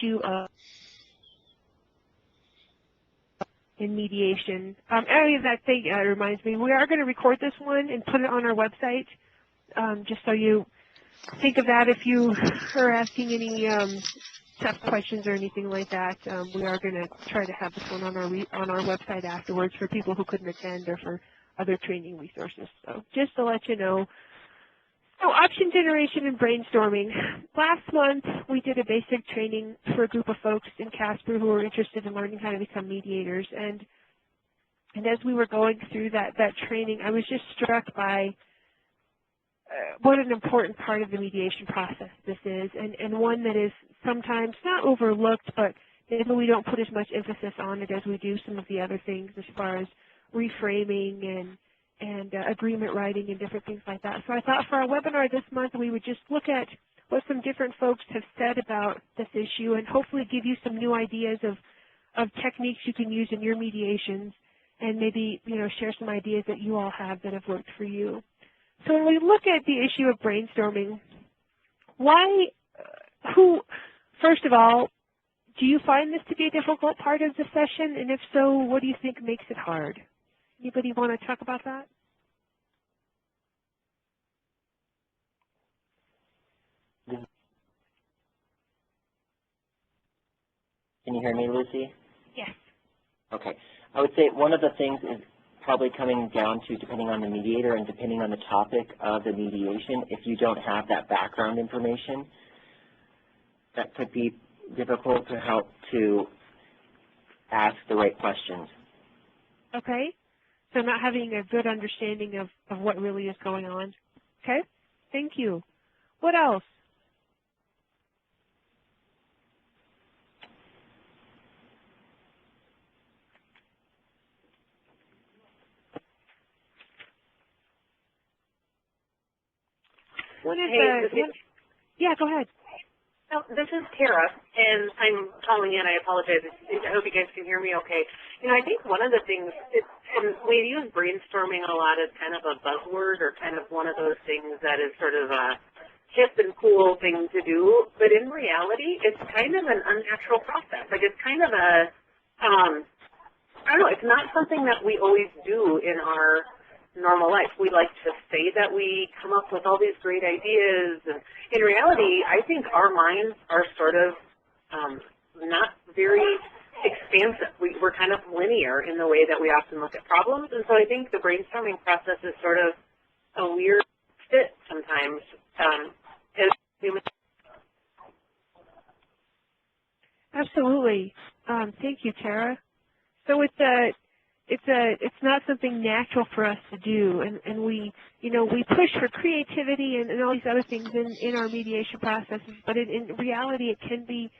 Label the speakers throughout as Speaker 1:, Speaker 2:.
Speaker 1: issue of in mediation. Any of that thing reminds me, we are going to record this one and put it on our website, just so you think of that if you are asking any tough questions or anything like that. We are going to try to have this one on our website afterwards for people who couldn't attend or for other training resources. So just to let you know. So option generation and brainstorming. Last month we did a basic training for a group of folks in Casper who were interested in learning how to become mediators. And as we were going through that training, I was just struck by what an important part of the mediation process this is, and one that is sometimes not overlooked, but maybe we don't put as much emphasis on it as we do some of the other things as far as reframing and agreement writing and different things like that. So I thought for our webinar this month we would just look at what some different folks have said about this issue and hopefully give you some new ideas of techniques you can use in your mediations, and maybe share some ideas that you all have that have worked for you. So when we look at the issue of brainstorming, first of all, do you find this to be a difficult part of the session? And if so, what do you think makes it hard? Anybody want to talk about that?
Speaker 2: Can you hear me, Lucy?
Speaker 1: Yes.
Speaker 2: Okay. I would say one of the things is probably coming down to, depending on the mediator and depending on the topic of the mediation, if you don't have that background information, that could be difficult to help to ask the right questions.
Speaker 1: Okay. So not having a good understanding of what really is going on. Okay. Thank you. What else? Yeah, go ahead.
Speaker 3: Oh, this is Tara, and I'm calling in. I apologize. I hope you guys can hear me okay. I think one of the things, we use brainstorming a lot as kind of a buzzword or kind of one of those things that is sort of a hip and cool thing to do, but in reality, it's kind of an unnatural process. Like it's kind of a, I don't know, it's not something that we always do in our normal life. We like to say that we come up with all these great ideas, and in reality, I think our minds are sort of not very expansive. We're kind of linear in the way that we often look at problems, and so I think the brainstorming process is sort of a weird fit sometimes as humans.
Speaker 1: Absolutely. Thank you, Tara. So it's not something natural for us to do, and we push for creativity and all these other things in our mediation processes, but in reality it can be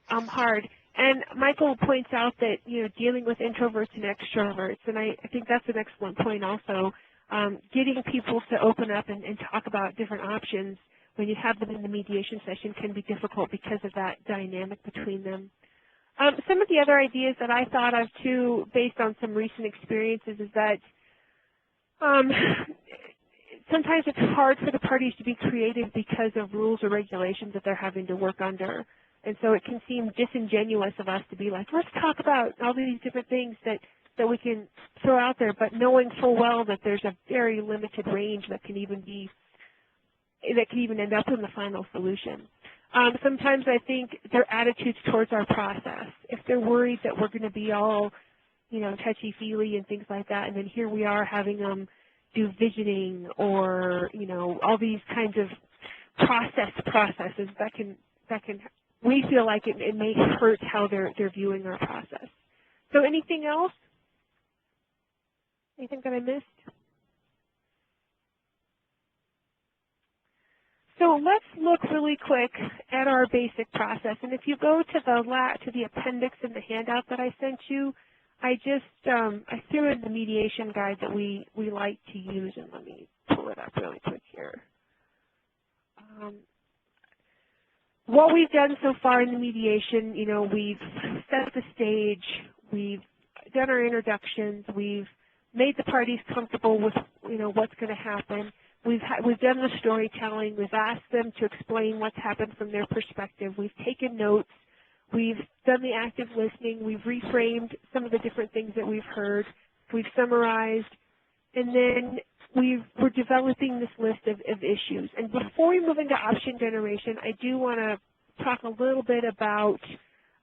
Speaker 1: hard. And Michael points out that dealing with introverts and extroverts, and I think that's an excellent point also. Getting people to open up and talk about different options when you have them in the mediation session can be difficult because of that dynamic between them. Some of the other ideas that I thought of, too, based on some recent experiences, is that sometimes it's hard for the parties to be creative because of rules or regulations that they're having to work under. And so it can seem disingenuous of us to be like, let's talk about all these different things that we can throw out there, but knowing full well that there's a very limited range that can even end up in the final solution. Sometimes I think their attitudes towards our process, if they're worried that we're going to be all, touchy-feely and things like that, and then here we are having them do visioning or, all these kinds of processes that can we feel like it may hurt how they're viewing our process. So anything else? Anything that I missed? So let's look really quick at our basic process. And if you go to the appendix in the handout that I sent you, I threw in the mediation guide that we like to use, and let me pull it up really quick here. What we've done so far in the mediation, we've set the stage, we've done our introductions, we've made the parties comfortable with what's going to happen. We've done the storytelling. We've asked them to explain what's happened from their perspective. We've taken notes. we've done the active listening, we've reframed some of the different things that we've heard, we've summarized, and then we're developing this list of issues. And before we move into option generation, I do want to talk a little bit about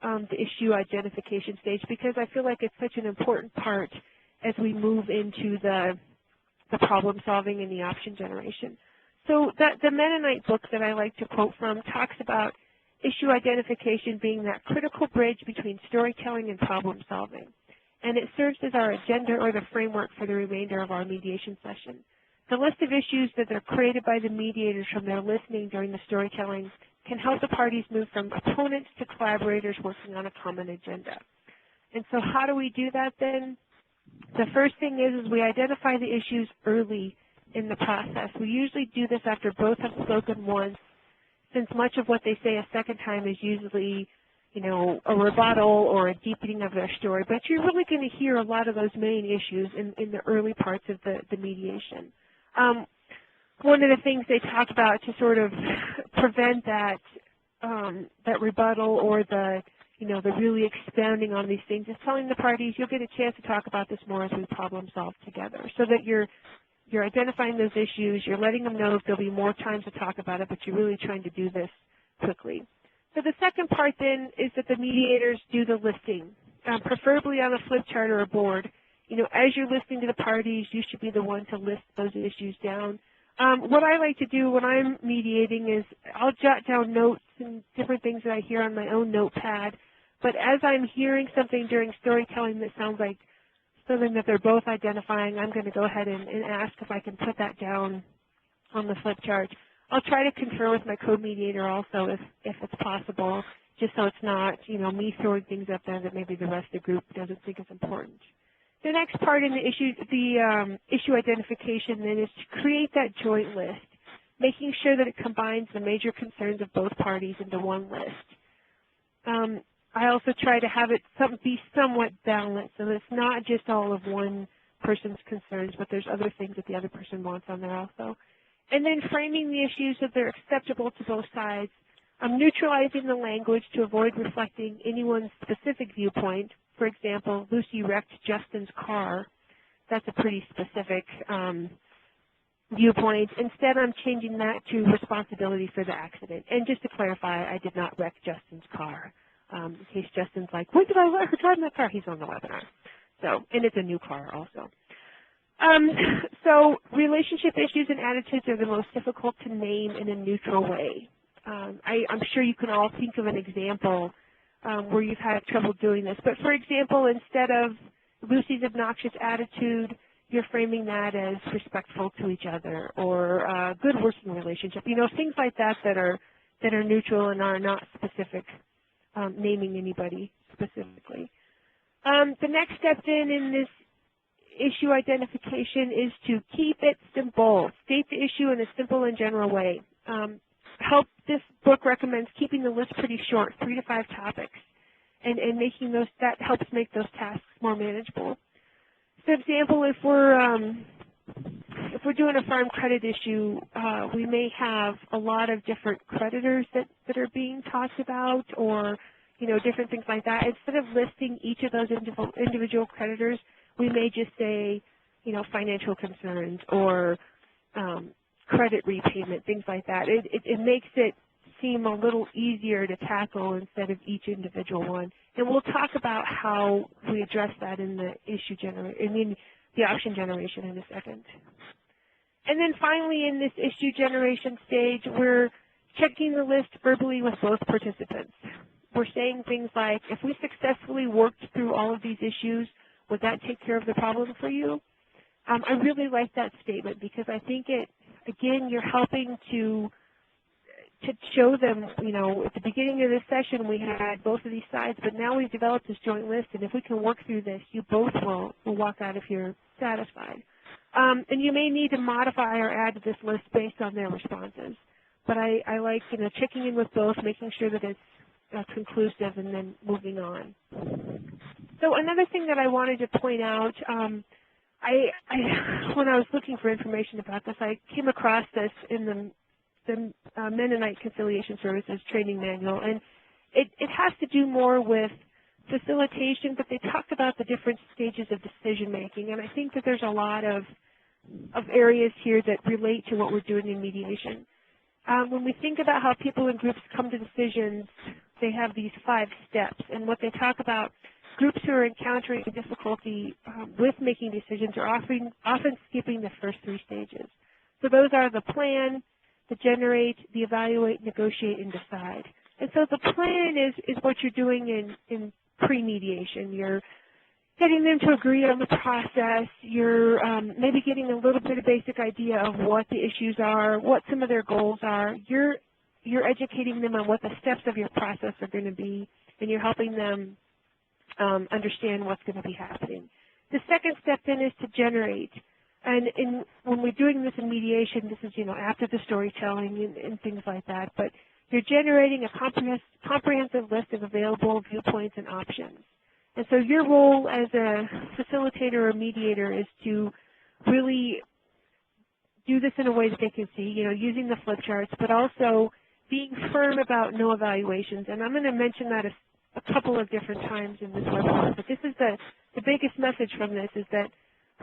Speaker 1: the issue identification stage, because I feel like it's such an important part as we move into the problem solving and the option generation. So the Mennonite book that I like to quote from talks about issue identification being that critical bridge between storytelling and problem solving. And it serves as our agenda or the framework for the remainder of our mediation session. The list of issues that are created by the mediators from their listening during the storytelling can help the parties move from opponents to collaborators working on a common agenda. And so how do we do that then? The first thing is we identify the issues early in the process. We usually do this after both have spoken once, since much of what they say a second time is usually, you know, a rebuttal or a deepening of their story. But you're really going to hear a lot of those main issues in the early parts of the mediation. One of the things they talk about to sort of prevent that that rebuttal or the really expounding on these things is telling the parties you'll get a chance to talk about this more as we problem solve together, so that you're identifying those issues, you're letting them know if there'll be more time to talk about it, but you're really trying to do this quickly. So the second part then is that the mediators do the listing, preferably on a flip chart or a board. You know, as you're listening to the parties, you should be the one to list those issues down. What I like to do when I'm mediating is I'll jot down notes and different things that I hear on my own notepad, but as I'm hearing something during storytelling that sounds like something that they're both identifying, I'm going to go ahead and ask if I can put that down on the flip chart. I'll try to confer with my co-mediator also if it's possible, just so it's not, you know, me throwing things up there that maybe the rest of the group doesn't think is important. The next part in the issue identification then is to create that joint list, making sure that it combines the major concerns of both parties into one list. I also try to have it be somewhat balanced, so that it's not just all of one person's concerns, but there's other things that the other person wants on there also. And then framing the issues so they're acceptable to both sides. Neutralizing the language to avoid reflecting anyone's specific viewpoint. For example, Lucy wrecked Justin's car. That's a pretty specific viewpoint. Instead, I'm changing that to responsibility for the accident. And just to clarify, I did not wreck Justin's car. In case Justin's like, when did I let her drive my car? He's on the webinar. So, and it's a new car also. So relationship issues and attitudes are the most difficult to name in a neutral way. I'm sure you can all think of an example where you've had trouble doing this. But for example, instead of Lucy's obnoxious attitude, you're framing that as respectful to each other or a good working relationship. You know, things like that that are neutral and are not specific, naming anybody specifically. The next step then in this issue identification is to keep it simple. State the issue in a simple and general way. This book recommends keeping the list pretty short, 3 to 5 topics, and making those, that helps make those tasks more manageable. For example, if we're doing a farm credit issue, we may have a lot of different creditors that are being talked about, or different things like that. Instead of listing each of those individual creditors, we may just say, financial concerns or credit repayment, things like that. It makes it seem a little easier to tackle instead of each individual one. And we'll talk about how we address that in the the option generation in a second. And then finally, in this issue generation stage, we're checking the list verbally with both participants. We're saying things like, if we successfully worked through all of these issues, would that take care of the problem for you? I really like that statement because I think again, you're helping to show them, at the beginning of this session we had both of these sides, but now we've developed this joint list, and if we can work through this, you both will walk out if you're satisfied. And you may need to modify or add to this list based on their responses. But I like, checking in with both, making sure that it's conclusive, and then moving on. So another thing that I wanted to point out, when I was looking for information about this, I came across this in the Mennonite Conciliation Services training manual, and it has to do more with facilitation, but they talked about the different stages of decision making, and I think that there's a lot of areas here that relate to what we're doing in mediation. When we think about how people in groups come to decisions, they have these 5 steps, and what they talk about, groups who are encountering difficulty with making decisions are often skipping the first 3 stages. So those are the plan, the generate, the evaluate, negotiate, and decide. And so the plan is what you're doing in pre-mediation. You're getting them to agree on the process. You're maybe getting a little bit of basic idea of what the issues are, what some of their goals are. You're educating them on what the steps of your process are going to be, and you're helping them understand what's going to be happening. The second step then is to generate. And when we're doing this in mediation, this is, after the storytelling and things like that, but you're generating a comprehensive list of available viewpoints and options. And so your role as a facilitator or mediator is to really do this in a way that they can see, using the flip charts, but also being firm about no evaluations. And I'm going to mention that a couple of different times in this webinar, but this is the biggest message from this is that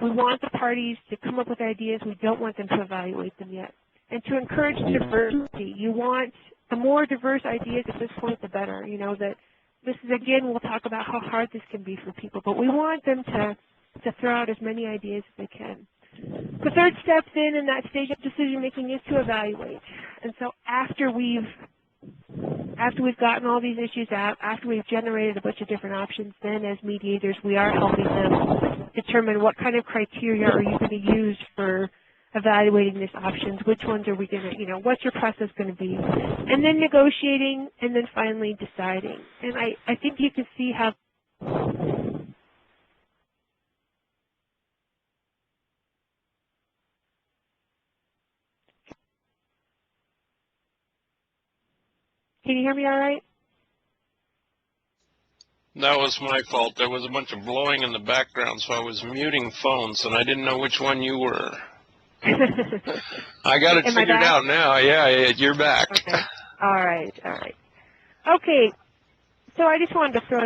Speaker 1: we want the parties to come up with ideas. We don't want them to evaluate them yet. And to encourage diversity, you want the more diverse ideas at this point, the better. That this is, again, we'll talk about how hard this can be for people, but we want them to throw out as many ideas as they can. The third step then in that stage of decision making is to evaluate. And so after we've gotten all these issues out, after we've generated a bunch of different options, then as mediators we are helping them determine what kind of criteria are you going to use for evaluating these options, which ones are we going to, what's your process going to be, and then negotiating, and then finally deciding. And I think you can see how Can you hear me all right?
Speaker 4: That was my fault. There was a bunch of blowing in the background, so I was muting phones, and I didn't know which one you were. I got it figured out now. Yeah, you're back.
Speaker 1: Okay. All right. Okay, so I just wanted to throw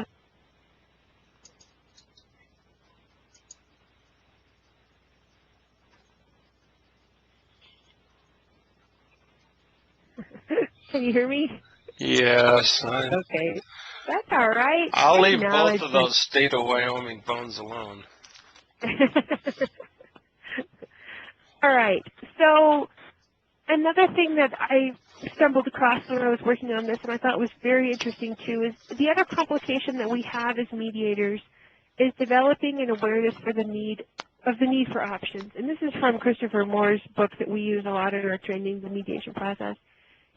Speaker 1: Can you hear me?
Speaker 4: Yes.
Speaker 1: Okay. That's all right.
Speaker 4: I'll leave both of those state of Wyoming phones alone.
Speaker 1: All right. So another thing that I stumbled across when I was working on this, and I thought was very interesting too, is the other complication that we have as mediators is developing an awareness for the need for options. And this is from Christopher Moore's book that we use a lot in our training, The Mediation Process.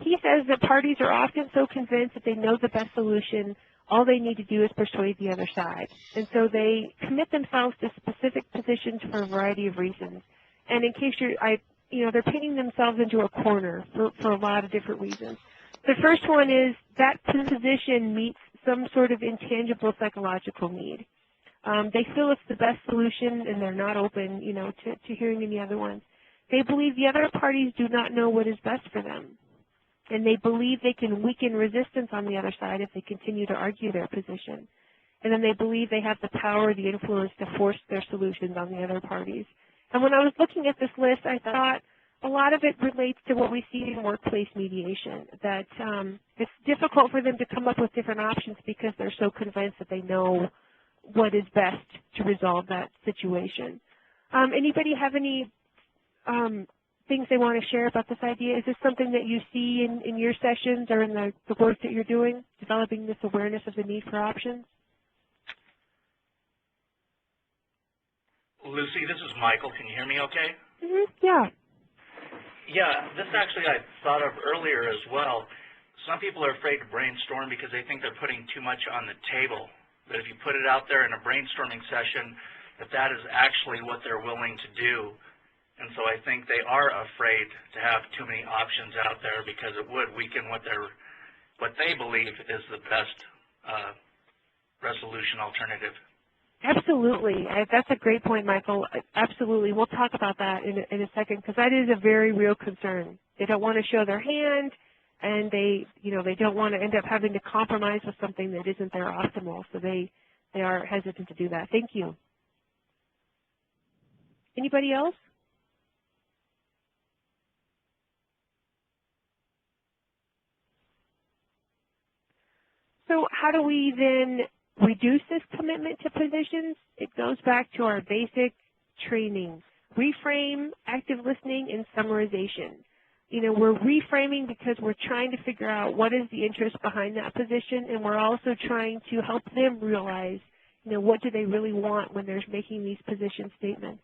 Speaker 1: He says that parties are often so convinced that they know the best solution, all they need to do is persuade the other side. And so they commit themselves to specific positions for a variety of reasons. And in case they're painting themselves into a corner for a lot of different reasons. The first one is that position meets some sort of intangible psychological need. They feel it's the best solution, and they're not open, to hearing any other ones. They believe the other parties do not know what is best for them. And they believe they can weaken resistance on the other side if they continue to argue their position. And then they believe they have the power, the influence to force their solutions on the other parties. And when I was looking at this list, I thought a lot of it relates to what we see in workplace mediation, that it's difficult for them to come up with different options because they're so convinced that they know what is best to resolve that situation. Anybody have any things they want to share about this idea? Is this something that you see in your sessions or in the work that you're doing, developing this awareness of the need for options?
Speaker 5: Lucy, this is Michael. Can you hear me okay?
Speaker 1: Mm-hmm. Yeah.
Speaker 5: Yeah, this actually I thought of earlier as well. Some people are afraid to brainstorm because they think they're putting too much on the table. But if you put it out there in a brainstorming session, that is actually what they're willing to do. And so I think they are afraid to have too many options out there because it would weaken what they believe is the best resolution alternative.
Speaker 1: Absolutely. That's a great point, Michael. Absolutely. We'll talk about that in a second because that is a very real concern. They don't want to show their hand, and they don't want to end up having to compromise with something that isn't their optimal, so they are hesitant to do that. Thank you. Anybody else? So how do we then reduce this commitment to positions? It goes back to our basic training: reframe, active listening, and summarization. We're reframing because we're trying to figure out what is the interest behind that position, and we're also trying to help them realize, what do they really want when they're making these position statements.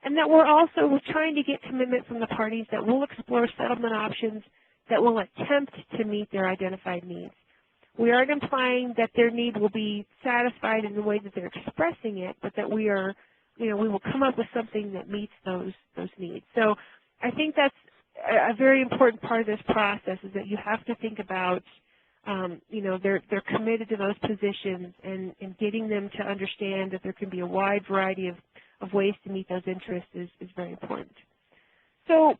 Speaker 1: And that we're also trying to get commitment from the parties that will explore settlement options that will attempt to meet their identified needs. We aren't implying that their need will be satisfied in the way that they're expressing it, but that we will come up with something that meets those needs. So I think that's a very important part of this process, is that you have to think about, they're committed to those positions, and getting them to understand that there can be a wide variety of ways to meet those interests is very important. So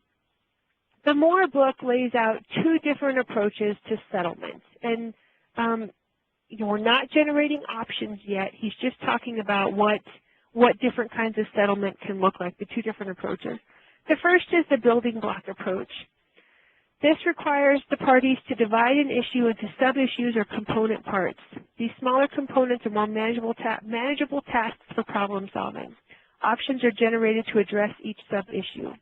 Speaker 1: the Moore book lays out two different approaches to settlement. And we're not generating options yet. He's just talking about what different kinds of settlement can look like, the two different approaches. The first is the building block approach. This requires the parties to divide an issue into sub-issues or component parts. These smaller components are more manageable tasks for problem solving. Options are generated to address each sub-issue.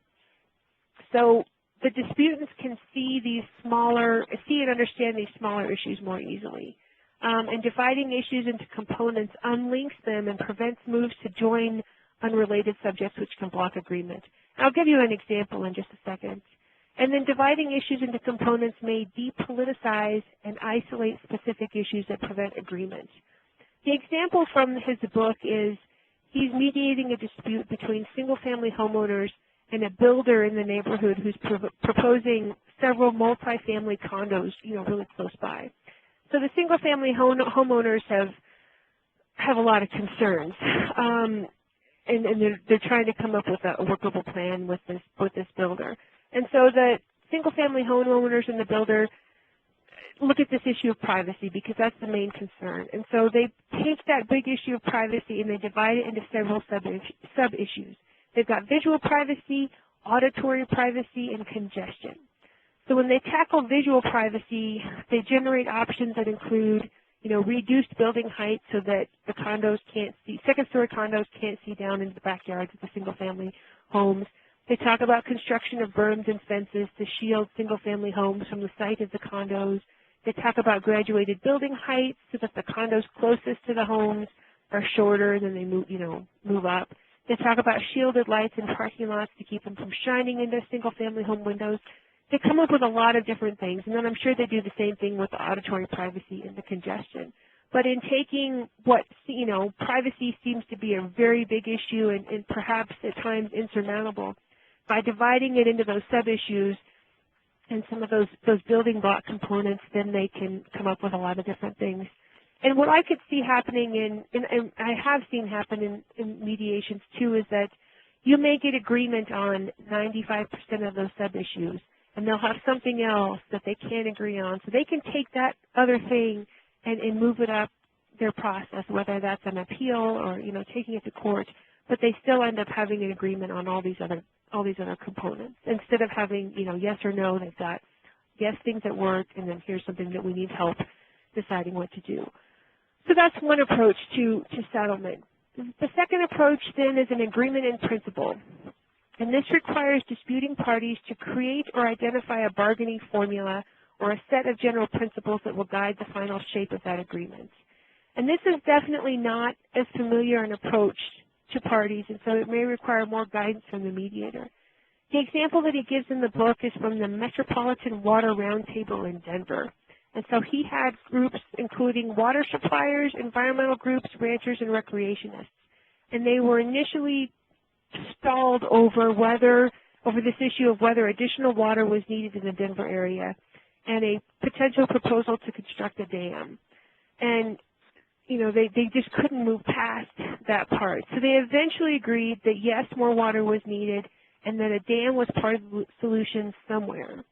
Speaker 1: So the disputants can see and understand these smaller issues more easily. And dividing issues into components unlinks them and prevents moves to join unrelated subjects, which can block agreement. I'll give you an example in just a second. And then dividing issues into components may depoliticize and isolate specific issues that prevent agreement. The example from his book is he's mediating a dispute between single-family homeowners and a builder in the neighborhood who's proposing several multi-family condos, really close by. So the single-family homeowners have a lot of concerns, and they're trying to come up with a workable plan with this builder. And so the single-family homeowners and the builder look at this issue of privacy, because that's the main concern. And so they take that big issue of privacy and they divide it into several sub-issues. They've got visual privacy, auditory privacy, and congestion. So when they tackle visual privacy, they generate options that include, reduced building height so that the second-story condos can't see down into the backyards of the single-family homes. They talk about construction of berms and fences to shield single-family homes from the sight of the condos. They talk about graduated building heights so that the condos closest to the homes are shorter, and then they move up. They talk about shielded lights in parking lots to keep them from shining into single-family home windows. They come up with a lot of different things, and then I'm sure they do the same thing with the auditory privacy and the congestion. But in taking what, privacy seems to be a very big issue and perhaps at times insurmountable, by dividing it into those sub-issues and some of those building block components, then they can come up with a lot of different things. And what I could see happening and I have seen happen in mediations too, is that you may get agreement on 95% of those sub-issues, and they'll have something else that they can't agree on. So they can take that other thing and move it up their process, whether that's an appeal or, taking it to court, but they still end up having an agreement on all these other components. Instead of having, yes or no, they've got yes, things that work, and then here's something that we need help deciding what to do. So that's one approach to settlement. The second approach then is an agreement in principle. And this requires disputing parties to create or identify a bargaining formula or a set of general principles that will guide the final shape of that agreement. And this is definitely not as familiar an approach to parties, and so it may require more guidance from the mediator. The example that he gives in the book is from the Metropolitan Water Roundtable in Denver. And so he had groups including water suppliers, environmental groups, ranchers, and recreationists. And they were initially stalled over this issue of whether additional water was needed in the Denver area and a potential proposal to construct a dam. And they just couldn't move past that part. So they eventually agreed that yes, more water was needed and that a dam was part of the solution somewhere.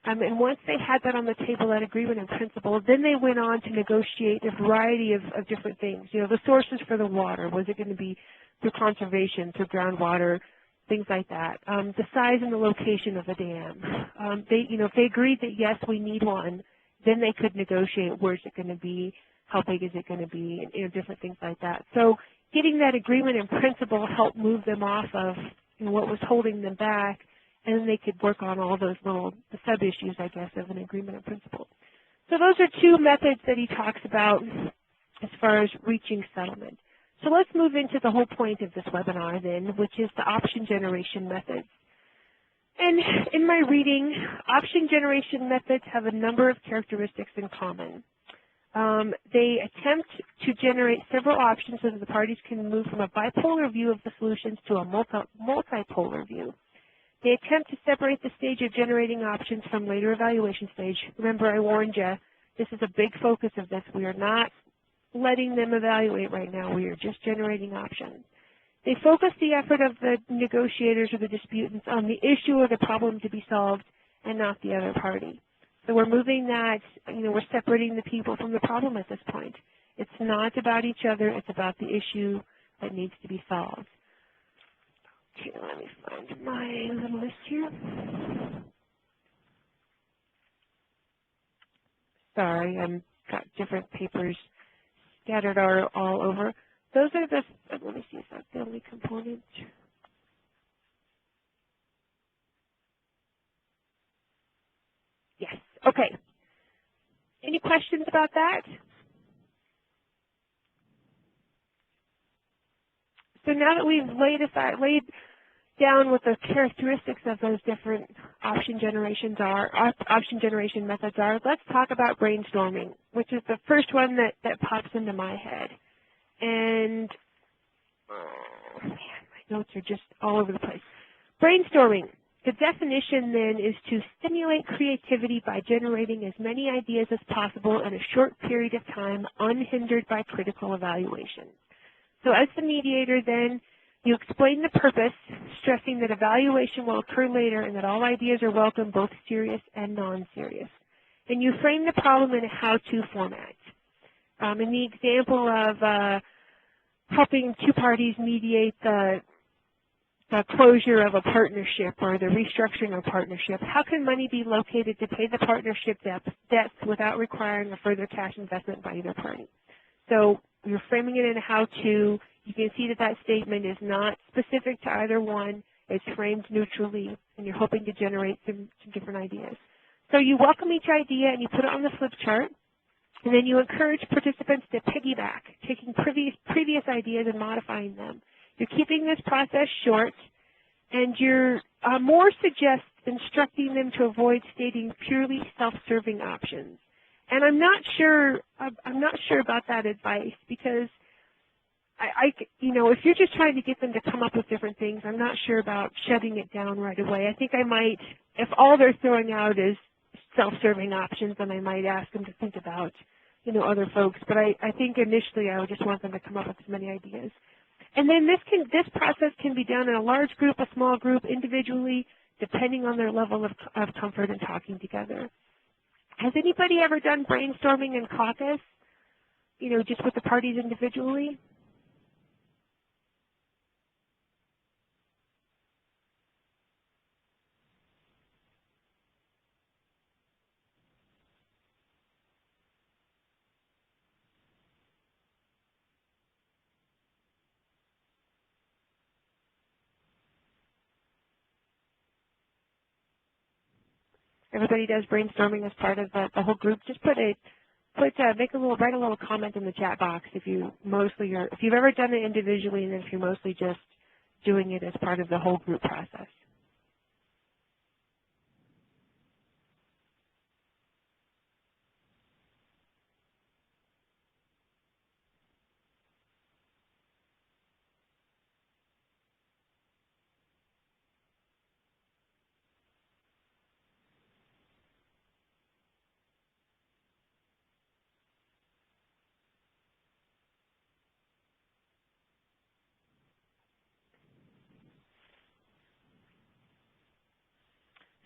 Speaker 1: And once they had that on the table, that agreement in principle, then they went on to negotiate a variety of different things. You know, the sources for the water, was it going to be through conservation, through groundwater, things like that. The size and the location of the dam. If they agreed that yes, we need one, then they could negotiate where's it going to be, how big is it going to be, and different things like that. So getting that agreement in principle helped move them off of what was holding them back, and then they could work on all those the sub-issues, I guess, of an agreement in principle. So those are two methods that he talks about as far as reaching settlement. So let's move into the whole point of this webinar then, which is the option generation methods. And in my reading, option generation methods have a number of characteristics in common. They attempt to generate several options so that the parties can move from a bipolar view of the solutions to a multipolar view. They attempt to separate the stage of generating options from later evaluation stage. Remember, I warned you, this is a big focus of this. We are not letting them evaluate right now. We are just generating options. They focus the effort of the negotiators or the disputants on the issue or the problem to be solved and not the other party. So we're moving that, we're separating the people from the problem at this point. It's not about each other. It's about the issue that needs to be solved. Okay, let me find my little list here. Sorry, I've got different papers scattered all over. Those are the, let me see if that's the only component. Yes, okay. Any questions about that? So now that we've laid down what the characteristics of those different option generation methods are, let's talk about brainstorming, which is the first one that pops into my head. And, oh man, my notes are just all over the place. Brainstorming. The definition then is to stimulate creativity by generating as many ideas as possible in a short period of time, unhindered by critical evaluation. So as the mediator then, you explain the purpose, stressing that evaluation will occur later and that all ideas are welcome, both serious and non-serious. And you frame the problem in a how-to format. In the example of helping two parties mediate the closure of a partnership or the restructuring of a partnership, how can money be located to pay the partnership debts without requiring a further cash investment by either party? So you're framing it in a how-to. You can see that that statement is not specific to either one. It's framed neutrally, and you're hoping to generate some different ideas. So you welcome each idea, and you put it on the flip chart, and then you encourage participants to piggyback, taking previous ideas and modifying them. You're keeping this process short, and you're more suggest instructing them to avoid stating purely self-serving options. And I'm not sure about that advice, because if you're just trying to get them to come up with different things, I'm not sure about shutting it down right away. I think I might, if all they're throwing out is self-serving options, then I might ask them to think about, other folks. But I think initially I would just want them to come up with as many ideas. And then this process can be done in a large group, a small group, individually, depending on their level of comfort in talking together. Has anybody ever done brainstorming in caucus, just with the parties individually? Everybody does brainstorming as part of the whole group. Just write a little comment in the chat box if you've ever done it individually, and then if you're mostly just doing it as part of the whole group process.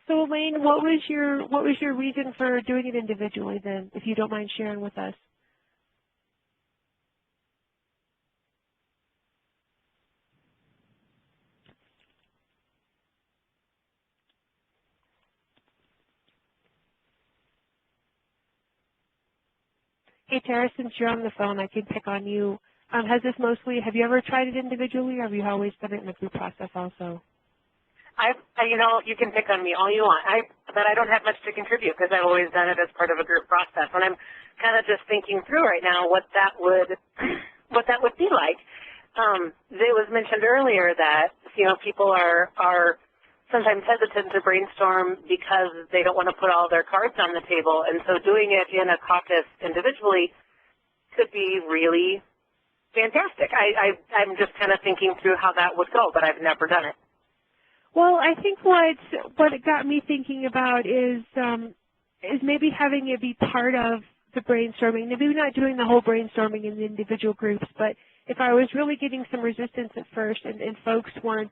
Speaker 1: So Elaine, what was your reason for doing it individually then, if you don't mind sharing with us? Hey Tara, since you're on the phone, I can pick on you. Have you ever tried it individually, or have you always done it in a group process also?
Speaker 3: You know, you can pick on me all you want, but I don't have much to contribute because I've always done it as part of a group process. And I'm kind of just thinking through right now what that would be like. It was mentioned earlier that, you know, people are sometimes hesitant to brainstorm because they don't want to put all their cards on the table. And so doing it in a caucus individually could be really fantastic. I'm just kind of thinking through how that would go, but I've never done it.
Speaker 1: Well, I think what it got me thinking about is maybe having it be part of the brainstorming. Maybe not doing the whole brainstorming in the individual groups, but if I was really getting some resistance at first and folks weren't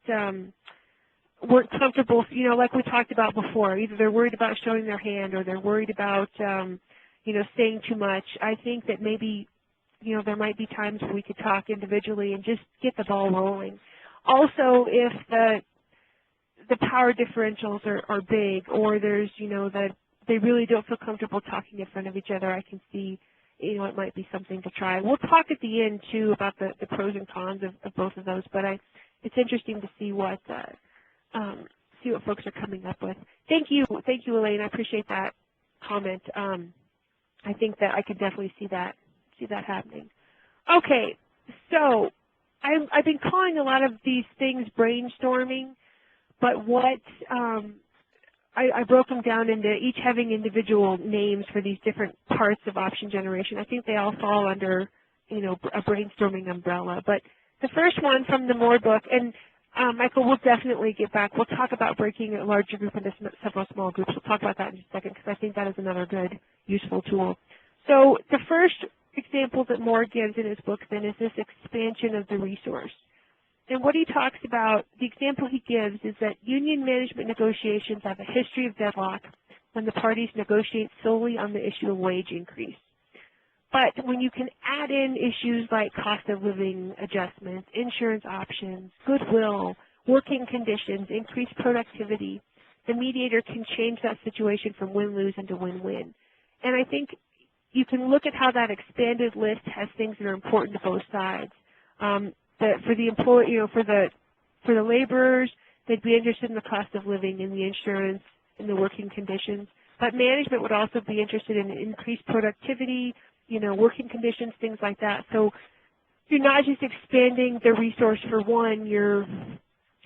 Speaker 1: comfortable, you know, like we talked about before, either they're worried about showing their hand or they're worried about, you know, saying too much, I think that maybe, you know, there might be times where we could talk individually and just get the ball rolling. Also, if the power differentials are big, or there's, you know, that they really don't feel comfortable talking in front of each other, I can see, you know, it might be something to try. We'll talk at the end, too, about the pros and cons of both of those, but it's interesting to see what folks are coming up with. Thank you, Elaine. I appreciate that comment. I think that I could definitely see that happening. Okay, so I've been calling a lot of these things brainstorming, but what I broke them down into each having individual names for these different parts of option generation. I think they all fall under, you know, a brainstorming umbrella. But the first one from the Moore book, and Michael, we'll definitely get back. We'll talk about breaking a larger group into several small groups. We'll talk about that in just a second because I think that is another good, useful tool. So the first example that Moore gives in his book then is this expansion of the resource. And what he talks about, the example he gives is that union management negotiations have a history of deadlock when the parties negotiate solely on the issue of wage increase. But when you can add in issues like cost of living adjustments, insurance options, goodwill, working conditions, increased productivity, the mediator can change that situation from win-lose into win-win. And I think you can look at how that expanded list has things that are important to both sides. For the employee, you know, for the laborers, they'd be interested in the cost of living and the insurance and the working conditions. But management would also be interested in increased productivity, you know, working conditions, things like that. So you're not just expanding the resource for one, you're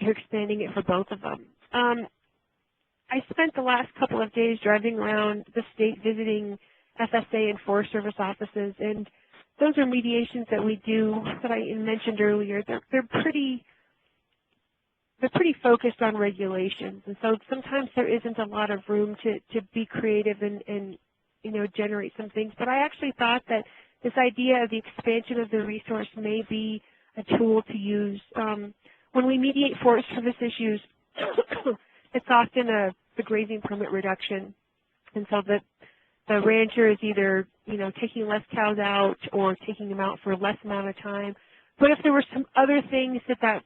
Speaker 1: expanding it for both of them. I spent the last couple of days driving around the state visiting FSA and Forest Service offices, and those are mediations that we do that I mentioned earlier. They're pretty focused on regulations, and so sometimes there isn't a lot of room to be creative and you know, generate some things. But I actually thought that this idea of the expansion of the resource may be a tool to use. When we mediate Forest Service issues, it's often the grazing permit reduction, and so the rancher is either, you know, taking less cows out or taking them out for a less amount of time. But if there were some other things that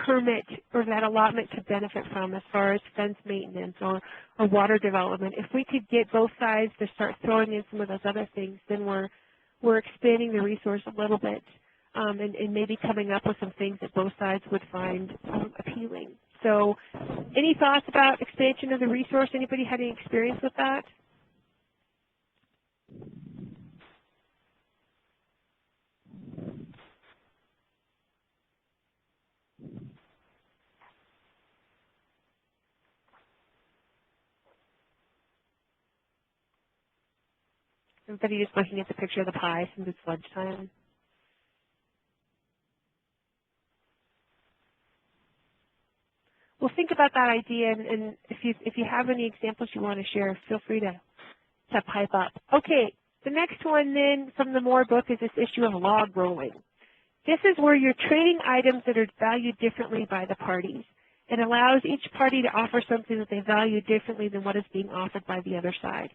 Speaker 1: permit or that allotment could benefit from, as far as fence maintenance or water development, if we could get both sides to start throwing in some of those other things, then we're expanding the resource a little bit and maybe coming up with some things that both sides would find appealing. So any thoughts about expansion of the resource? Anybody had any experience with that? Everybody just looking at the picture of the pie since it's lunchtime. Well, think about that idea, and if you have any examples you want to share, feel free to pipe up. Okay, the next one then from the Moore book is this issue of logrolling. This is where you're trading items that are valued differently by the parties. It allows each party to offer something that they value differently than what is being offered by the other side.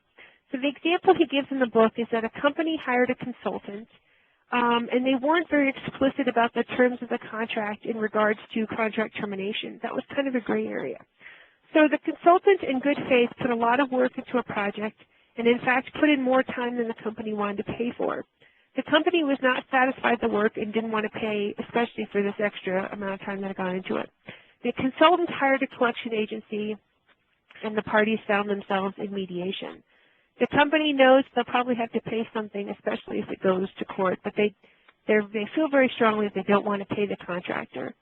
Speaker 1: So the example he gives in the book is that a company hired a consultant, and they weren't very explicit about the terms of the contract in regards to contract termination. That was kind of a gray area. So the consultant, in good faith, put a lot of work into a project and, in fact, put in more time than the company wanted to pay for. The company was not satisfied with the work and didn't want to pay, especially for this extra amount of time that had gone into it. The consultant hired a collection agency, and the parties found themselves in mediation. The company knows they'll probably have to pay something, especially if it goes to court, but they feel very strongly that they don't want to pay the contractor.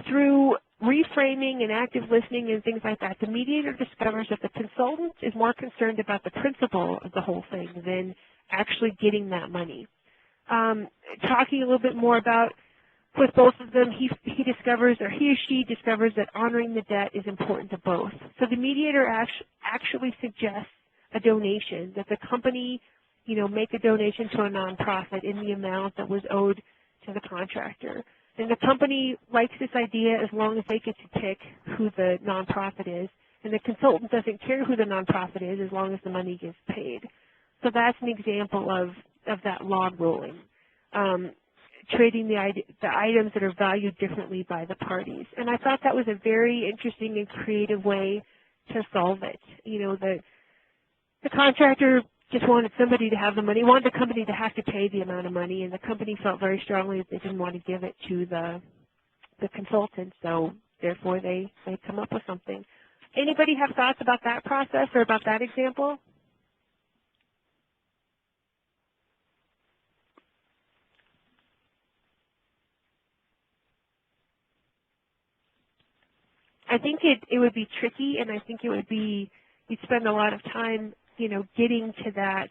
Speaker 1: Through reframing and active listening and things like that, the mediator discovers that the consultant is more concerned about the principle of the whole thing than actually getting that money. Talking a little bit more about with both of them, he discovers, or he or she discovers, that honoring the debt is important to both. So the mediator actually suggests a donation, that the company, make a donation to a nonprofit in the amount that was owed to the contractor. And the company likes this idea as long as they get to pick who the nonprofit is. And the consultant doesn't care who the nonprofit is as long as the money gets paid. So that's an example of that log rolling, trading the items that are valued differently by the parties. And I thought that was a very interesting and creative way to solve it. The contractor just wanted somebody to have the money, wanted the company to have to pay the amount of money, and the company felt very strongly that they didn't want to give it to the consultant, so therefore they come up with something. Anybody have thoughts about that process or about that example? I think it would be tricky, and I think you'd spend a lot of time getting to that,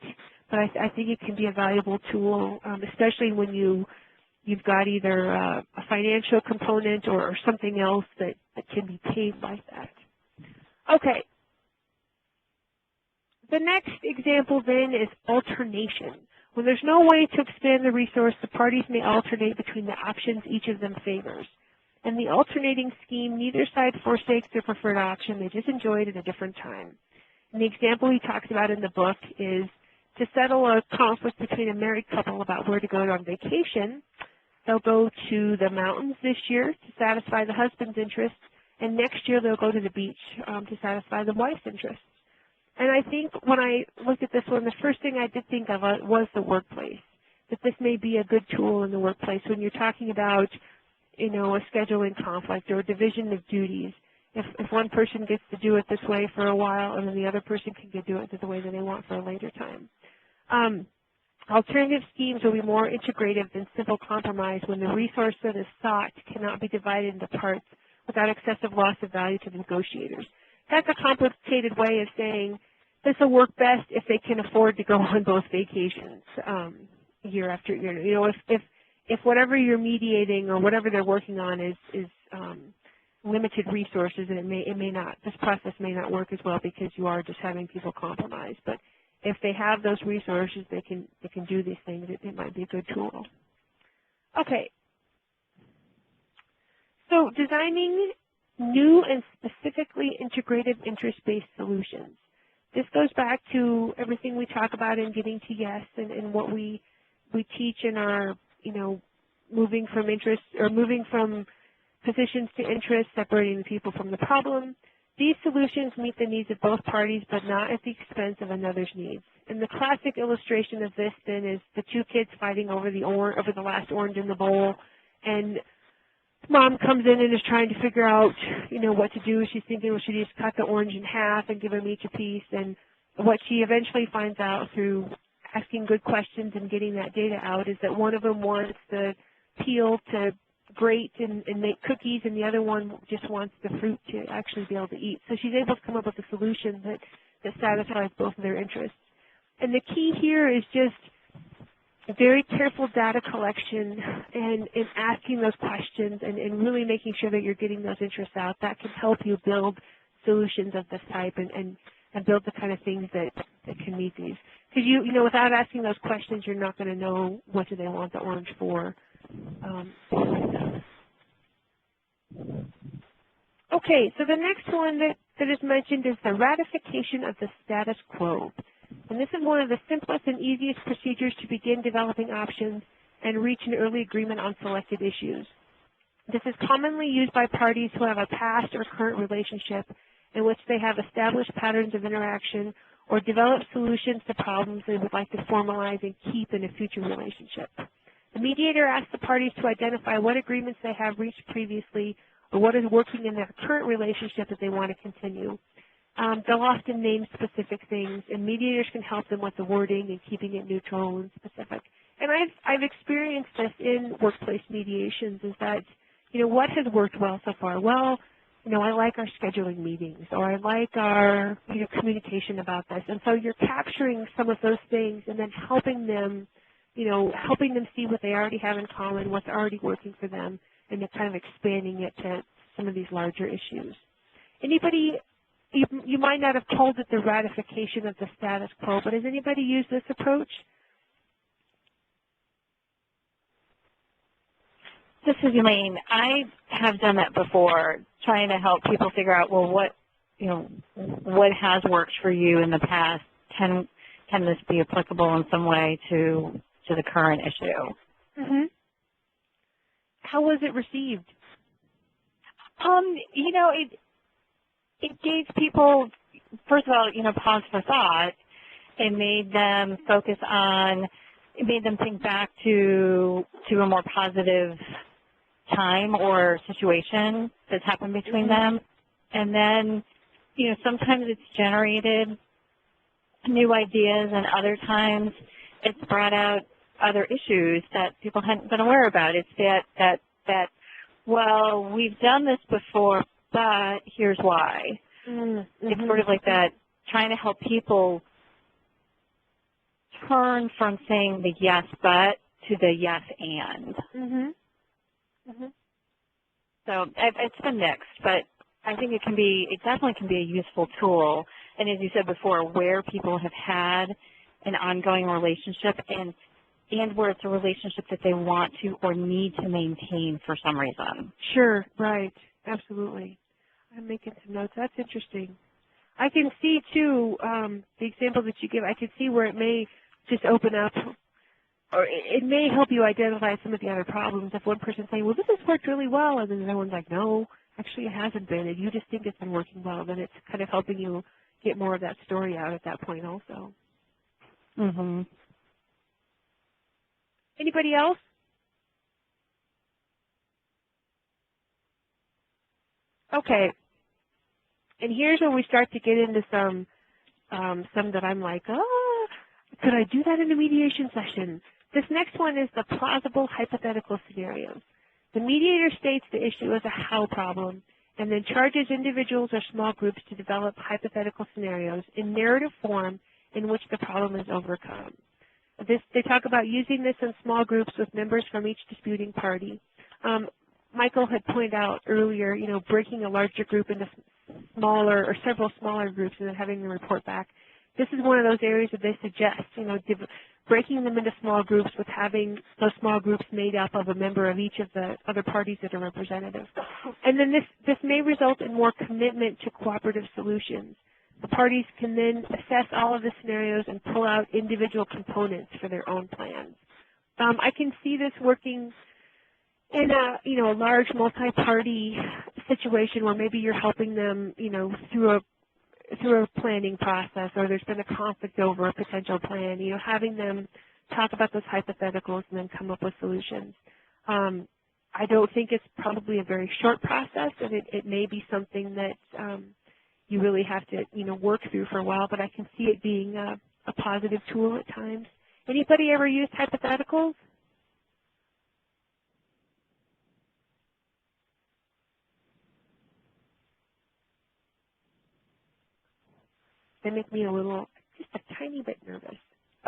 Speaker 1: but I think it can be a valuable tool, especially when you've got either a financial component or something else that can be paid like that. Okay. The next example then is alternation. When there's no way to expand the resource, the parties may alternate between the options each of them favors. In the alternating scheme, neither side forsakes their preferred option. They just enjoy it at a different time. And the example he talks about in the book is to settle a conflict between a married couple about where to go on vacation. They'll go to the mountains this year to satisfy the husband's interests, and next year they'll go to the beach to satisfy the wife's interests. And I think when I looked at this one, the first thing I did think of was the workplace, that this may be a good tool in the workplace when you're talking about, a scheduling conflict or a division of duties. If one person gets to do it this way for a while, and then the other person can do it the way that they want for a later time. Alternative schemes will be more integrative than simple compromise when the resource that is sought cannot be divided into parts without excessive loss of value to the negotiators. That's a complicated way of saying this will work best if they can afford to go on both vacations year after year. If whatever you're mediating or whatever they're working on is limited resources, and this process may not work as well because you are just having people compromise. But if they have those resources, they can do these things. It might be a good tool. Okay. So designing new and specifically integrative interest-based solutions. This goes back to everything we talk about in Getting to Yes and what we teach in our, moving from positions to interest, separating the people from the problem. These solutions meet the needs of both parties, but not at the expense of another's needs. And the classic illustration of this then is the two kids fighting over the last orange in the bowl, and Mom comes in and is trying to figure out, what to do. She's thinking, well, should she just cut the orange in half and give them each a piece? And what she eventually finds out through asking good questions and getting that data out is that one of them wants the peel to grate and make cookies, and the other one just wants the fruit to actually be able to eat. So she's able to come up with a solution that satisfies both of their interests. And the key here is just very careful data collection and asking those questions and really making sure that you're getting those interests out. That can help you build solutions of this type and build the kind of things that can meet these. Because without asking those questions, you're not going to know what do they want the orange for. Okay, so the next one that is mentioned is the ratification of the status quo. And this is one of the simplest and easiest procedures to begin developing options and reach an early agreement on selected issues. This is commonly used by parties who have a past or current relationship in which they have established patterns of interaction or developed solutions to problems they would like to formalize and keep in a future relationship. The mediator asks the parties to identify what agreements they have reached previously or what is working in their current relationship that they want to continue. They'll often name specific things, and mediators can help them with the wording and keeping it neutral and specific. And I've experienced this in workplace mediations, is that, what has worked well so far? Well, I like our scheduling meetings, or I like our communication about this. And so you're capturing some of those things and then helping them see what they already have in common, what's already working for them, and then kind of expanding it to some of these larger issues. Anybody, you might not have called it the ratification of the status quo, but has anybody used this approach?
Speaker 6: This is Elaine. I have done that before, trying to help people figure out, well, what has worked for you in the past? Can this be applicable in some way to the current issue?
Speaker 1: Mm-hmm. How was it received?
Speaker 6: It gave people, first of all, pause for thought. It made them focus on, it made them think back to a more positive time or situation that's happened between them. And then, sometimes it's generated new ideas, and other times it's brought out other issues that people hadn't been aware about. It's that well, we've done this before, but here's why. Mm-hmm. It's sort of like that, trying to help people turn from saying the yes but to the yes and. Mm-hmm. Mm-hmm. So it's been mixed, but I think it definitely can be a useful tool. And as you said before, where people have had an ongoing relationship and where it's a relationship that they want to or need to maintain for some reason.
Speaker 1: Sure, right, absolutely. I'm making some notes. That's interesting. I can see, too, the example that you give, I can see where it may just open up, or it may help you identify some of the other problems. If one person's saying, well, this has worked really well, and then the other one's like, no, actually it hasn't been, and you just think it's been working well, then it's kind of helping you get more of that story out at that point also.
Speaker 6: Mm-hmm.
Speaker 1: Anybody else? Okay. And here's where we start to get into some that I'm like, oh, could I do that in a mediation session? This next one is the plausible hypothetical scenarios. The mediator states the issue as a how problem and then charges individuals or small groups to develop hypothetical scenarios in narrative form in which the problem is overcome. They talk about using this in small groups with members from each disputing party. Michael had pointed out earlier, breaking a larger group into smaller or several smaller groups and then having them report back. This is one of those areas that they suggest, breaking them into small groups with having those small groups made up of a member of each of the other parties that are representative. And then this may result in more commitment to cooperative solutions. The parties can then assess all of the scenarios and pull out individual components for their own plans. I can see this working in a large multi-party situation where maybe you're helping them, through a planning process, or there's been a conflict over a potential plan, having them talk about those hypotheticals and then come up with solutions. I don't think it's probably a very short process, and it may be something that you really have to, work through for a while, but I can see it being a positive tool at times. Anybody ever used hypotheticals? They make me just a tiny bit nervous.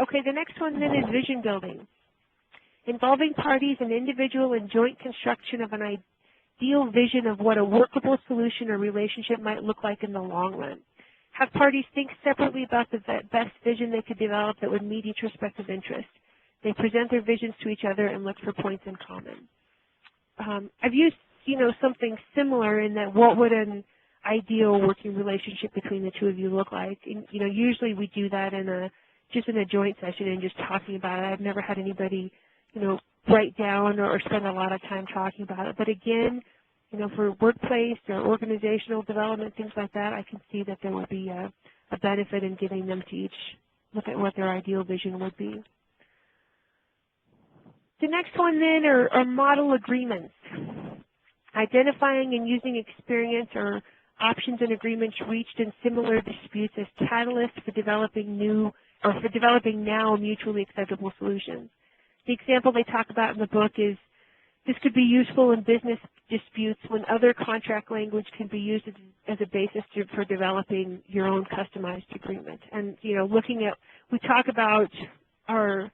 Speaker 1: Okay, the next one then is vision building. Involving parties and individual and joint construction of an ideal vision of what a workable solution or relationship might look like in the long run. Have parties think separately about the best vision they could develop that would meet each respective interest. They present their visions to each other and look for points in common. I've used something similar in that what would an ideal working relationship between the two of you look like? And, usually we do that just in a joint session and just talking about it. I've never had anybody, write down or spend a lot of time talking about it. But again, for workplace or organizational development, things like that, I can see that there would be a benefit in getting them to each look at what their ideal vision would be. The next one then are model agreements. Identifying and using experience or options and agreements reached in similar disputes as catalysts for developing now mutually acceptable solutions. The example they talk about in the book is this could be useful in business disputes when other contract language can be used as a basis for developing your own customized agreement. And, we talk about our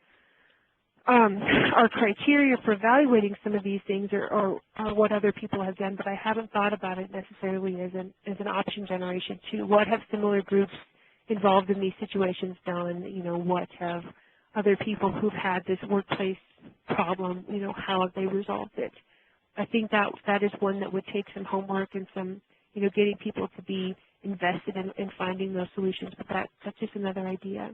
Speaker 1: criteria for evaluating some of these things or what other people have done, but I haven't thought about it necessarily as an option generation too. What have similar groups involved in these situations done? What have other people who've had this workplace problem, how have they resolved it? I think that is one that would take some homework and some, getting people to be invested in finding those solutions, but that's just another idea.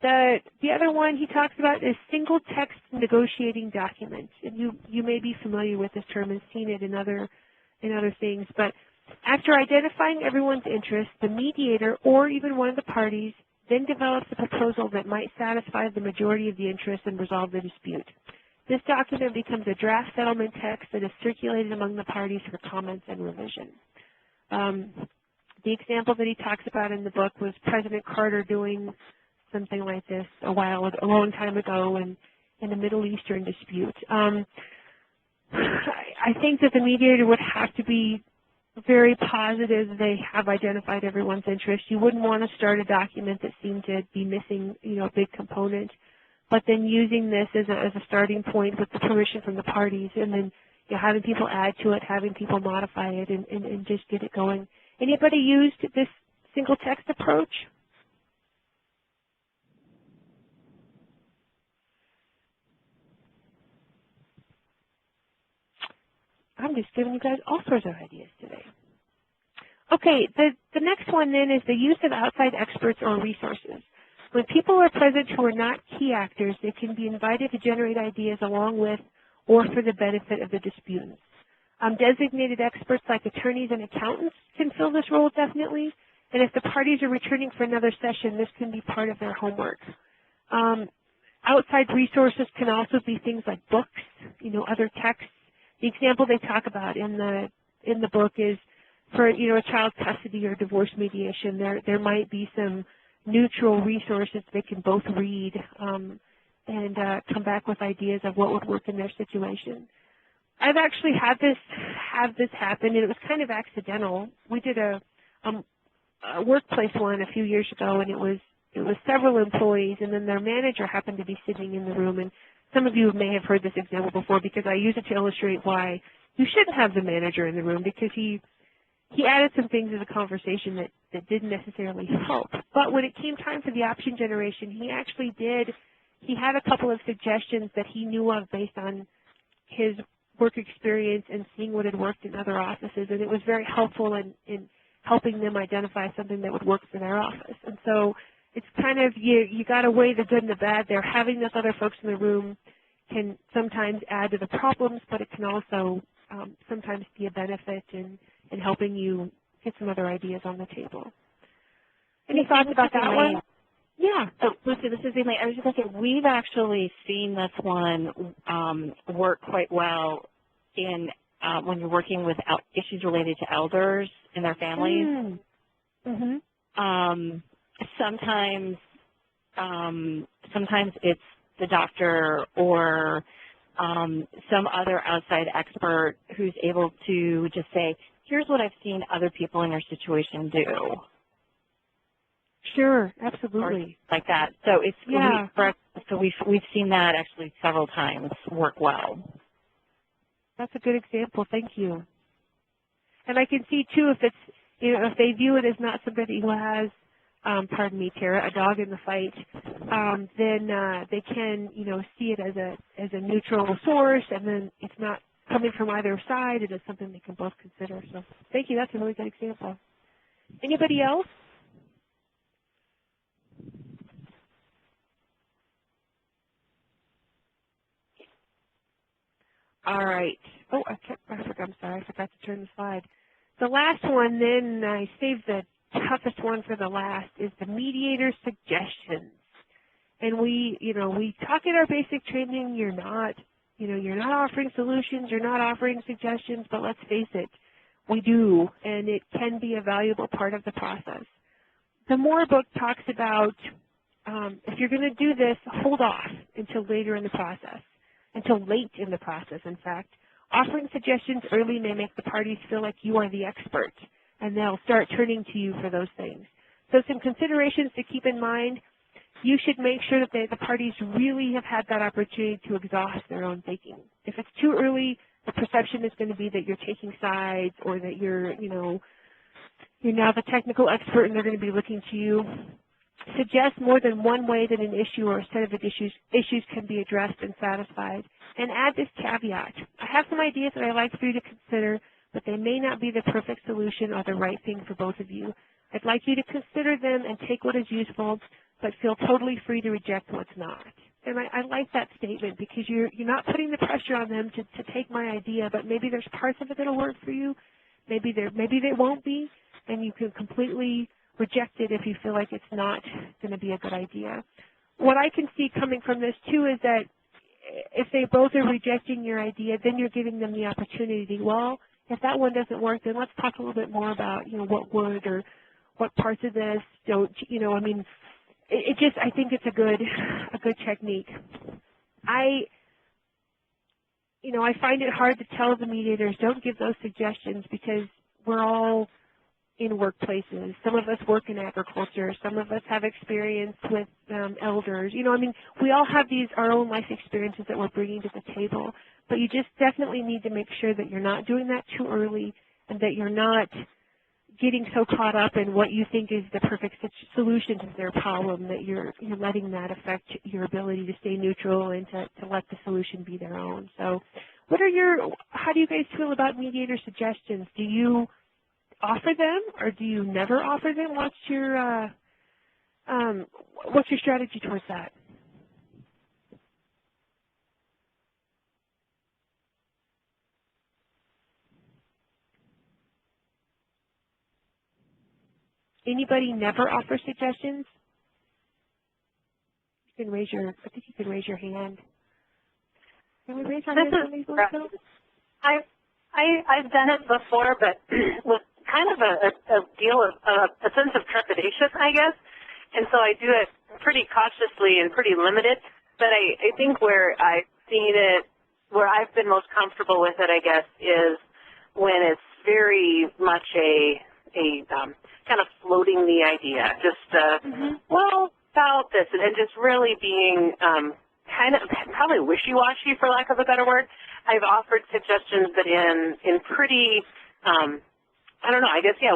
Speaker 1: The other one he talks about is single text negotiating documents. And you may be familiar with this term and seen it in other things, but after identifying everyone's interests, the mediator or even one of the parties then develops a proposal that might satisfy the majority of the interests and resolve the dispute. This document becomes a draft settlement text that is circulated among the parties for comments and revision. The example that he talks about in the book was President Carter doing something like this a long time ago in a Middle Eastern dispute. I think that the mediator would have to be very positive they have identified everyone's interest. You wouldn't want to start a document that seemed to be missing, a big component, but then using this as a starting point with the permission from the parties, and then having people add to it, having people modify it, and just get it going. Anybody used this single text approach? I'm just giving you guys all sorts of ideas today. Okay, the next one then is the use of outside experts or resources. When people are present who are not key actors, they can be invited to generate ideas along with or for the benefit of the disputants. Designated experts like attorneys and accountants can fill this role definitely, and if the parties are returning for another session, this can be part of their homework. Outside resources can also be things like books, other texts. The example they talk about in the book is for a child custody or divorce mediation. There might be some neutral resources they can both read and come back with ideas of what would work in their situation. I've actually had this happen, and it was kind of accidental. We did a workplace one a few years ago, and it was several employees, and then their manager happened to be sitting in the room. And some of you may have heard this example before because I use it to illustrate why you shouldn't have the manager in the room, because he added some things to the conversation that didn't necessarily help. But when it came time for the option generation, he had a couple of suggestions that he knew of based on his work experience and seeing what had worked in other offices, and it was very helpful in helping them identify something that would work for their office. And so it's kind of, you got to weigh the good and the bad there. Having those other folks in the room can sometimes add to the problems, but it can also sometimes be a benefit in helping you get some other ideas on the table. Any thoughts about that one? Yeah.
Speaker 6: So, Lucy, this is Elaine. I was just going to say, we've actually seen this one work quite well in when you're working with issues related to elders and their families.
Speaker 1: Mm-hmm.
Speaker 6: Sometimes it's the doctor or some other outside expert who's able to just say, here's what I've seen other people in your situation do.
Speaker 1: Sure, absolutely.
Speaker 6: Or like that. So we've seen that actually several times work well.
Speaker 1: That's a good example. Thank you. And I can see too, if they view it as not somebody who has, pardon me, Tara, a dog in the fight, then they can, see it as a neutral source, and then it's not coming from either side, it is something they can both consider. So thank you. That's a really good example. Anybody else? All right. Oh, I'm sorry. I forgot to turn the slide. The last one, then I saved the toughest one for the last, is the mediator suggestions. And we talk in our basic training, you're not offering solutions, you're not offering suggestions, but let's face it, we do, and it can be a valuable part of the process. The Moore book talks about if you're going to do this, hold off until later in the process, until late in the process, in fact. Offering suggestions early may make the parties feel like you are the expert, and they'll start turning to you for those things. So some considerations to keep in mind. You should make sure that the parties really have had that opportunity to exhaust their own thinking. If it's too early, the perception is going to be that you're taking sides or that you're now the technical expert and they're going to be looking to you. Suggest more than one way that an issue or a set of issues can be addressed and satisfied. And add this caveat. I have some ideas that I'd like for you to consider, but they may not be the perfect solution or the right thing for both of you. I'd like you to consider them and take what is useful, but feel totally free to reject what's not. And I like that statement because you're not putting the pressure on them to take my idea, but maybe there's parts of it that'll work for you. Maybe they won't be, and you can completely reject it if you feel like it's not going to be a good idea. What I can see coming from this too is that if they both are rejecting your idea, then you're giving them the opportunity. Well, if that one doesn't work, then let's talk a little bit more about what would or what parts of this don't. I think it's a good technique. I find it hard to tell the mediators don't give those suggestions because we're all in workplaces. Some of us work in agriculture. Some of us have experience with elders. We all have our own life experiences that we're bringing to the table. But you just definitely need to make sure that you're not doing that too early and that you're not getting so caught up in what you think is the perfect solution to their problem that you're letting that affect your ability to stay neutral and to let the solution be their own. So how do you guys feel about mediator suggestions? Do you offer them or do you never offer them? What's your strategy towards that? Anybody never offer suggestions? I think you can raise your hand. Can we raise our hands on these ones?
Speaker 3: I've done it before, but with kind of a deal of a sense of trepidation, I guess. And so I do it pretty cautiously and pretty limited. But I think where I've seen it, where I've been most comfortable with it, I guess, is when it's very much a kind of floating the idea, just well, about this, and just really being kind of probably wishy-washy, for lack of a better word. I've offered suggestions, but in pretty,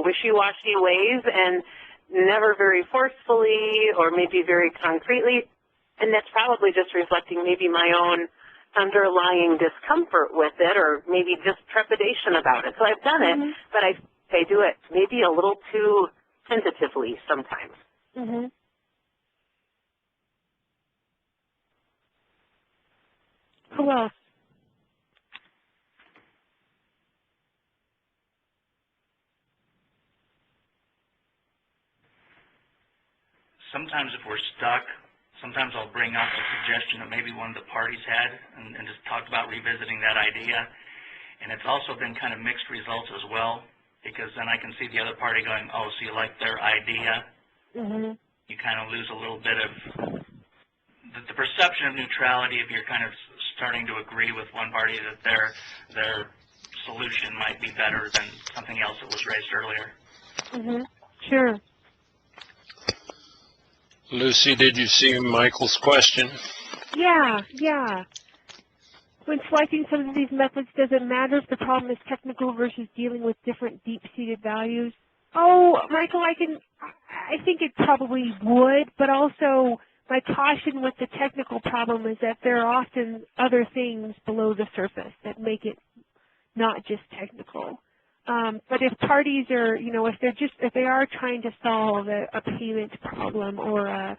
Speaker 3: wishy-washy ways, and never very forcefully or maybe very concretely. And that's probably just reflecting maybe my own underlying discomfort with it, or maybe just trepidation about it. So I've done it, but I do it maybe a little too tentatively sometimes.
Speaker 1: Who else?
Speaker 5: Sometimes if we're stuck, sometimes I'll bring up a suggestion that maybe one of the parties had and just talk about revisiting that idea. And it's also been kind of mixed results as well, because then I can see the other party going, oh, so you like their idea. You kind of lose a little bit of the perception of neutrality if you're kind of starting to agree with one party that their solution might be better than something else that was raised earlier.
Speaker 1: Sure.
Speaker 4: Lucy, did you see Michael's question?
Speaker 1: Yeah. When selecting some of these methods, does it matter if the problem is technical versus dealing with different deep-seated values? Oh, Michael, I think it probably would, but also my caution with the technical problem is that there are often other things below the surface that make it not just technical. But if parties are, if they are trying to solve a payment problem or a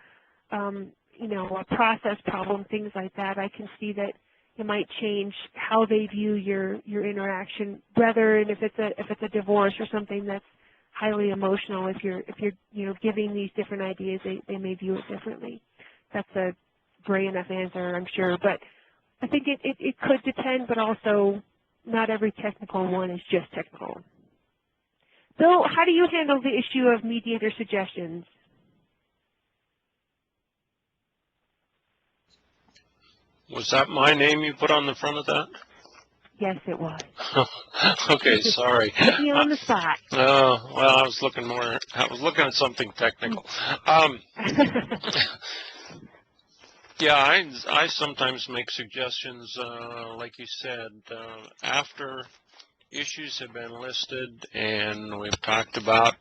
Speaker 1: process problem, things like that, I can see that it might change how they view your interaction. Rather, and if it's a divorce or something that's highly emotional, if you're giving these different ideas, they may view it differently. That's a gray enough answer, I'm sure, but I think it could depend, but also not every technical one is just technical. So how do you handle the issue of mediator suggestions?
Speaker 4: Was that my name you put on the front of that?
Speaker 1: Yes, it was.
Speaker 4: Okay, sorry.
Speaker 1: Put me on the spot.
Speaker 4: Oh, well, I was looking at something technical. Yeah, I sometimes make suggestions, like you said, after issues have been listed and we've talked about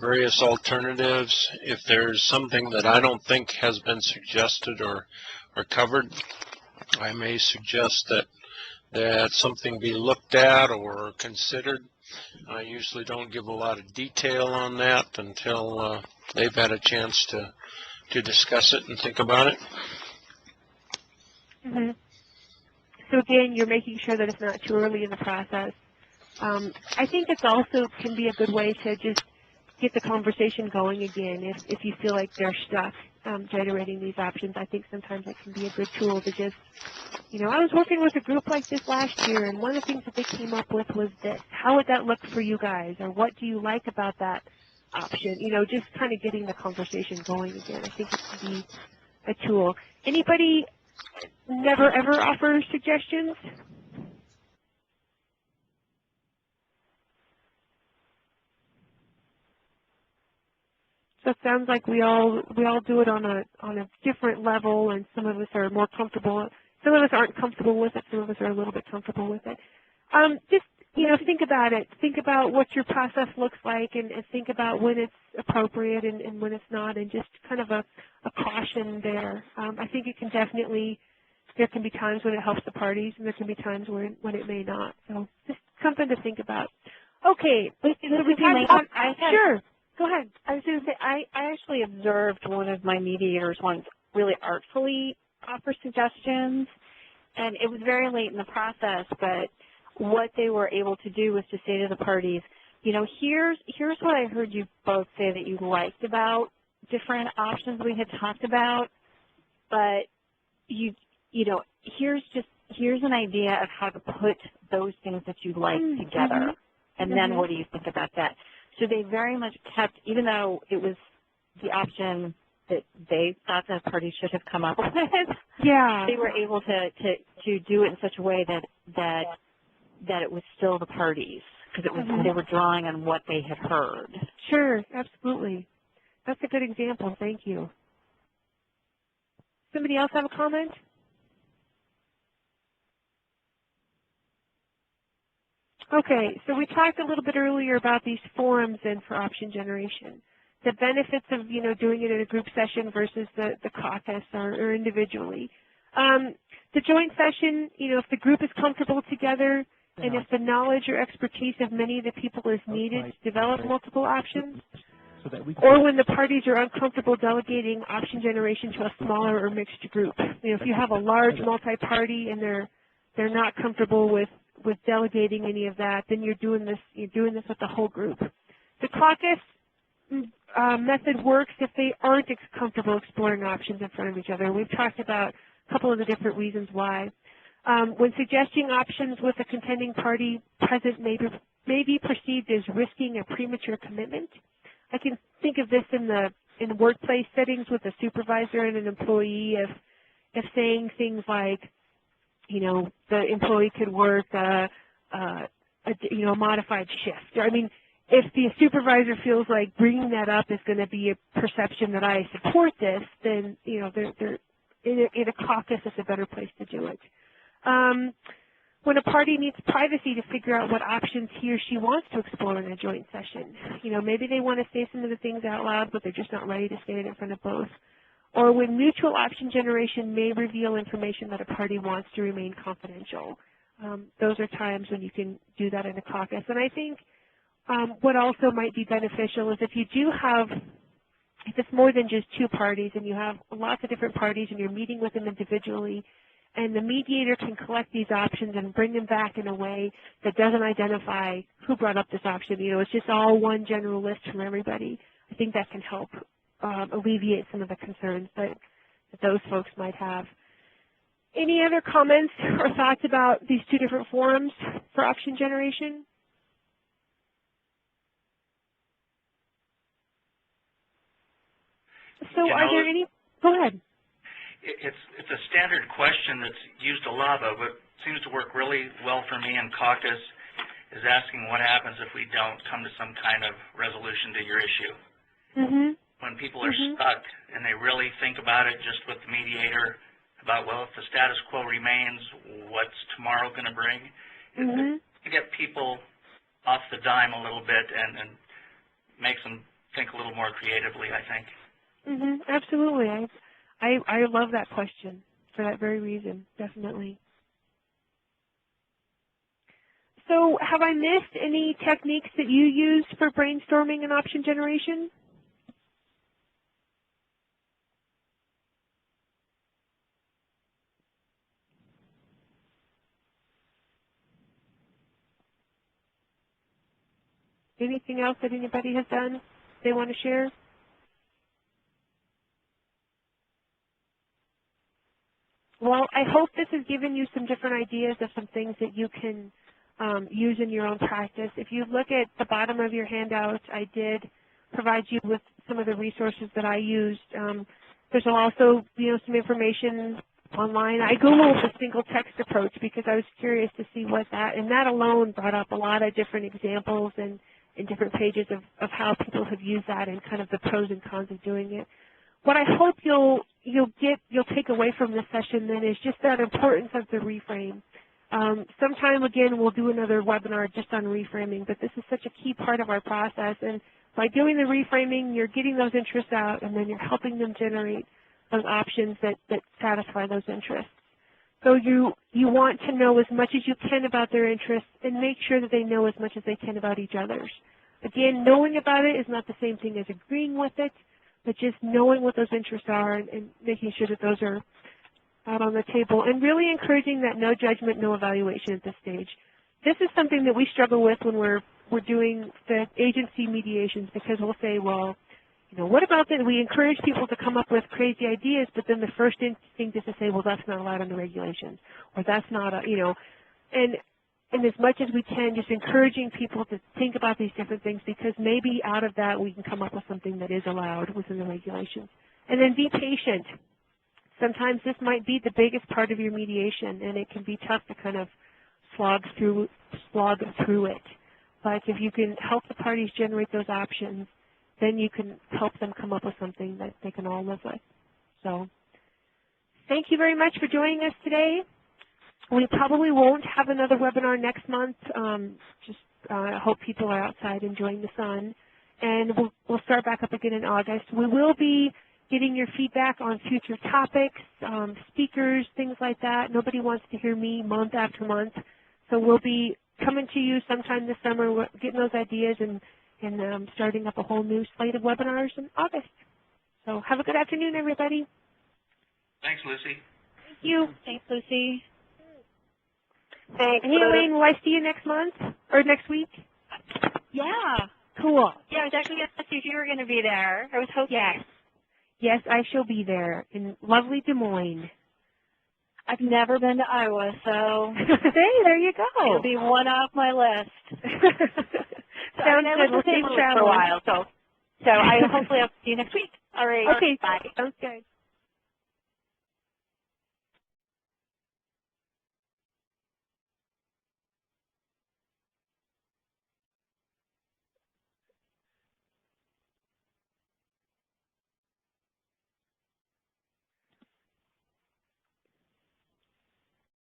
Speaker 4: various alternatives. If there's something that I don't think has been suggested or covered, I may suggest that something be looked at or considered. I usually don't give a lot of detail on that until they've had a chance to discuss it and think about it.
Speaker 1: Mm-hmm. So again, you're making sure that it's not too early in the process. I think it's also can be a good way to just get the conversation going again if you feel like they're stuck generating these options. I think sometimes it can be a good tool to just, I was working with a group like this last year, and one of the things that they came up with was this. How would that look for you guys, or what do you like about that option? Just kind of getting the conversation going again. I think it can be a tool. Anybody never ever offer suggestions? So it sounds like we all do it on a different level, and some of us are more comfortable. Some of us aren't comfortable with it. Some of us are a little bit comfortable with it. Just think about it. Think about what your process looks like, and think about when it's appropriate and when it's not, and just kind of a caution there. I think it can definitely. There can be times when it helps the parties, and there can be times when it may not. So just something to think about. Okay. Sure. Go ahead.
Speaker 6: I was going to say, I actually observed one of my mediators once really artfully offer suggestions, and it was very late in the process, but what they were able to do was to say to the parties, here's what I heard you both say that you liked about different options we had talked about, but here's an idea of how to put those things that you like together, and then what do you think about that? So they very much kept, even though it was the option that they thought the parties should have come up with, they were able to do it in such a way that it was still the parties, because it was they were drawing on what they had heard.
Speaker 1: Sure, absolutely. That's a good example. Thank you. Somebody else have a comment? Okay, so we talked a little bit earlier about these forums then for option generation. The benefits of, doing it in a group session versus the caucus or individually. The joint session, if the group is comfortable together and if the knowledge or expertise of many of the people is needed to develop multiple options, or when the parties are uncomfortable delegating option generation to a smaller or mixed group. If you have a large multi-party and they're not comfortable with delegating any of that, then you're doing this with the whole group. The caucus method works if they aren't comfortable exploring options in front of each other. We've talked about a couple of the different reasons why. When suggesting options with a contending party present may be perceived as risking a premature commitment. I can think of this in workplace settings with a supervisor and an employee if saying things like, the employee could work a modified shift. I mean, if the supervisor feels like bringing that up is going to be a perception that I support this, then they're in a caucus is a better place to do it. When a party needs privacy to figure out what options he or she wants to explore in a joint session, maybe they want to say some of the things out loud, but they're just not ready to say it in front of both. Or when mutual option generation may reveal information that a party wants to remain confidential. those are times when you can do that in a caucus. And I think what also might be beneficial is if you do have, if it's more than just two parties and you have lots of different parties and you're meeting with them individually, and the mediator can collect these options and bring them back in a way that doesn't identify who brought up this option. You know, it's just all one general list from everybody. I think that can help alleviate some of the concerns that those folks might have. Any other comments or thoughts about these two different forums for option generation? So are there any, go ahead.
Speaker 5: It's a standard question that's used a lot, but what seems to work really well for me in caucus is asking what happens if we don't come to some kind of resolution to your issue.
Speaker 1: Mm-hmm.
Speaker 5: When people are stuck and they really think about it just with the mediator about, well, if the status quo remains, what's tomorrow going to bring? To get people off the dime a little bit and makes them think a little more creatively, I think.
Speaker 1: Absolutely. I love that question for that very reason, definitely. So have I missed any techniques that you use for brainstorming and option generation? Anything else that anybody has done they want to share? Well, I hope this has given you some different ideas of some things that you can use in your own practice. If you look at the bottom of your handout, I did provide you with some of the resources that I used. There's also, some information online. I Googled the single text approach because I was curious to see what that, and that alone brought up a lot of different examples and different pages of how people have used that and kind of the pros and cons of doing it. What I hope you'll take away from this session then is just that importance of the reframe. Sometime again we'll do another webinar just on reframing, but this is such a key part of our process, and by doing the reframing you're getting those interests out and then you're helping them generate those options that satisfy those interests. So you want to know as much as you can about their interests and make sure that they know as much as they can about each other's. Again, knowing about it is not the same thing as agreeing with it, but just knowing what those interests are and making sure that those are out on the table, and really encouraging that no judgment, no evaluation at this stage. This is something that we struggle with when we're doing the agency mediations, because we'll say, well, what about that? We encourage people to come up with crazy ideas, but then the first instinct is to say, well, that's not allowed in the regulations, or that's not and as much as we can, just encouraging people to think about these different things, because maybe out of that we can come up with something that is allowed within the regulations. And then be patient. Sometimes this might be the biggest part of your mediation, and it can be tough to kind of slog through it. But if you can help the parties generate those options, then you can help them come up with something that they can all live with. So thank you very much for joining us today. We probably won't have another webinar next month. I hope people are outside enjoying the sun. And we'll start back up again in August. We will be getting your feedback on future topics, speakers, things like that. Nobody wants to hear me month after month. So we'll be coming to you sometime this summer, getting those ideas and starting up a whole new slate of webinars in August. So have a good afternoon, everybody.
Speaker 5: Thanks, Lucy.
Speaker 1: Thank you.
Speaker 6: Thanks, Lucy.
Speaker 3: Thanks.
Speaker 1: Hey, Elaine, will I see you next month or next week?
Speaker 6: Yeah.
Speaker 1: Cool.
Speaker 6: Yeah, I was actually going to ask you if you were going to be there. I was hoping.
Speaker 1: Yes, I shall be there in lovely Des Moines.
Speaker 6: I've never been to Iowa, so
Speaker 1: hey, there you go.
Speaker 6: It'll be one off my list.
Speaker 1: Sounds good. We'll
Speaker 6: stay for a while, so I hopefully I'll see you next week. All right.
Speaker 1: Okay.
Speaker 6: Bye.
Speaker 1: Sounds good.